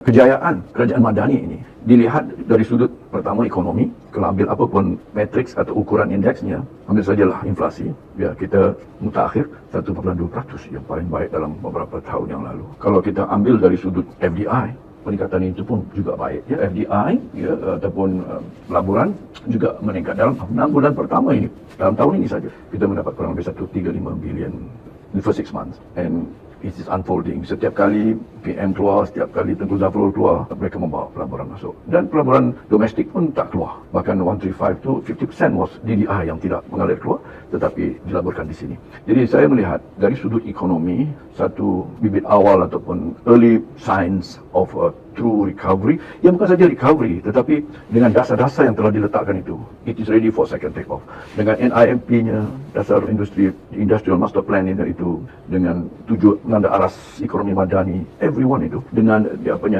Kejayaan kerajaan Madani ini dilihat dari sudut pertama ekonomi. Kalau ambil apapun matriks atau ukuran indeksnya, ambil sajalah inflasi, ya kita mutakhir 1,2% yang paling baik dalam beberapa tahun yang lalu. Kalau kita ambil dari sudut FDI, peningkatan itu pun juga baik. Ya, FDI ya, ataupun pelaburan juga meningkat dalam 6 bulan pertama ini. Dalam tahun ini saja kita mendapat kurang lebih 135 bilion in the first 6 months. And it is unfolding. Setiap kali PM keluar, setiap kali Tengku Zafrul keluar, mereka membawa pelaburan masuk. Dan pelaburan domestik pun tak keluar. Bahkan 135 tu 50% was DDI yang tidak mengalir keluar, tetapi dilaburkan di sini. Jadi saya melihat dari sudut ekonomi, satu bibit awal ataupun early signs of a true recovery, yang bukan saja recovery, tetapi dengan dasar-dasar yang telah diletakkan itu, it is ready for second take off. Dengan NIMP-nya, dasar industrial master plan itu, dengan tujuan penanda aras ekonomi madani, everyone itu, dengan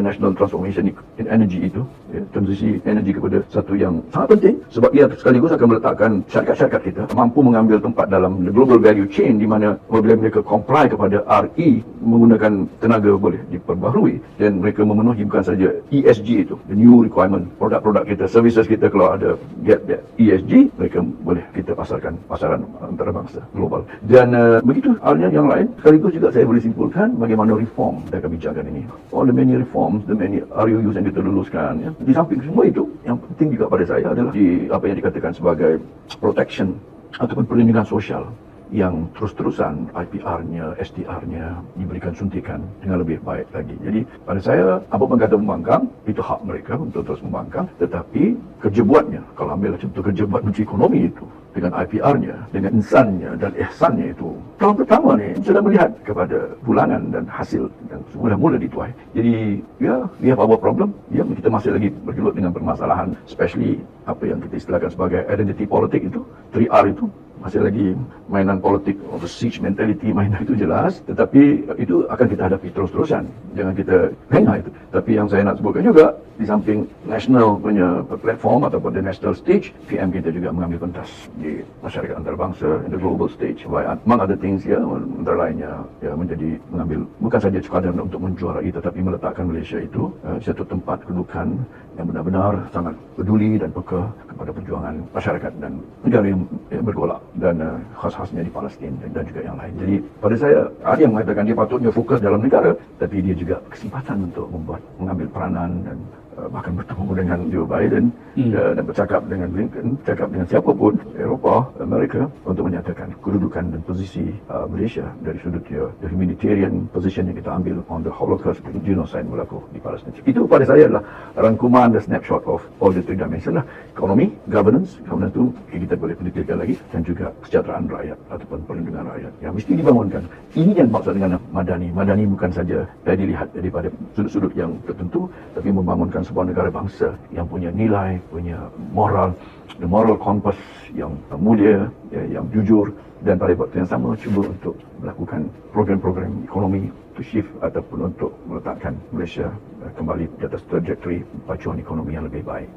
national transformation in energy itu, ya, transisi energi kepada satu yang sangat penting, sebab ia sekaligus akan meletakkan syarikat-syarikat kita mampu mengambil tempat dalam the global value chain, di mana apabila mereka comply kepada RE, menggunakan tenaga boleh diperbaharui, dan mereka memenuhi bukan saja ESG itu, the new requirement, produk-produk kita, services kita, kalau ada get that ESG, mereka boleh kita pasarkan pasaran antarabangsa global. Dan begitu halnya yang lain, sekaligus juga saya boleh simpulkan bagaimana reform dan kebijakan ini. All the many reforms, the many RUUs yang kita luluskan, ya. Di samping semua itu, yang penting juga pada saya adalah apa yang dikatakan sebagai protection ataupun perlindungan sosial, yang terus-terusan IPR-nya, STR-nya diberikan suntikan dengan lebih baik lagi. Jadi pada saya, apapun kata membangkang, itu hak mereka untuk terus membangkang, tetapi kerja buatnya, kalau ambil contoh kerja buat Menteri Ekonomi itu, dengan IPR-nya, dengan insannya dan ihsannya itu, tahun pertama ni sudah melihat kepada bulanan dan hasil yang mula-mula dituai. Jadi ya, we have our problem. Ya, kita masih lagi bergelut dengan permasalahan, especially apa yang kita istilahkan sebagai identity politik itu, 3R itu, masih lagi mainan politik of the siege mentality, mainan itu jelas, tetapi itu akan kita hadapi terus-terusan. Jangan kita lengah itu. Tapi yang saya nak sebutkan juga, di samping national punya platform ataupun the national stage, PM kita juga mengambil pentas di masyarakat antarabangsa, in the global stage. Among other things, ya, antara lainnya, ya, menjadi mengambil bukan saja sekadar untuk menjuarai, tetapi meletakkan Malaysia itu satu tempat kedudukan yang benar-benar sangat peduli dan peka kepada perjuangan masyarakat dan negara yang bergolak, dan khas-khasnya di Palestin dan juga yang lain. Jadi pada saya, ada yang mengatakan dia patutnya fokus dalam negara, tapi dia juga kesempatan untuk mengambil peranan dan bahkan bertemu dengan Joe Biden dan bercakap dengan Blinken, bercakap dengan siapapun, Eropah, Amerika, untuk menyatakan kedudukan dan posisi Malaysia dari sudut the humanitarian position yang kita ambil on the Holocaust, genocide berlaku di Palestin. Itu pada saya adalah rangkuman, the snapshot of all the three dimensions lah. Ekonomi, governance itu kita boleh penelitikan lagi, dan juga kesejahteraan rakyat ataupun perlindungan rakyat yang mesti dibangunkan. Ini yang maksud dengan Madani. Madani bukan saja dilihat daripada sudut-sudut yang tertentu, tapi membangunkan sebuah negara bangsa yang punya nilai, punya moral, the moral compass yang mulia, ya, yang jujur, dan pada waktu yang sama cuba untuk melakukan program-program ekonomi to shift ataupun untuk meletakkan Malaysia kembali di atas trajectory pacuan ekonomi yang lebih baik.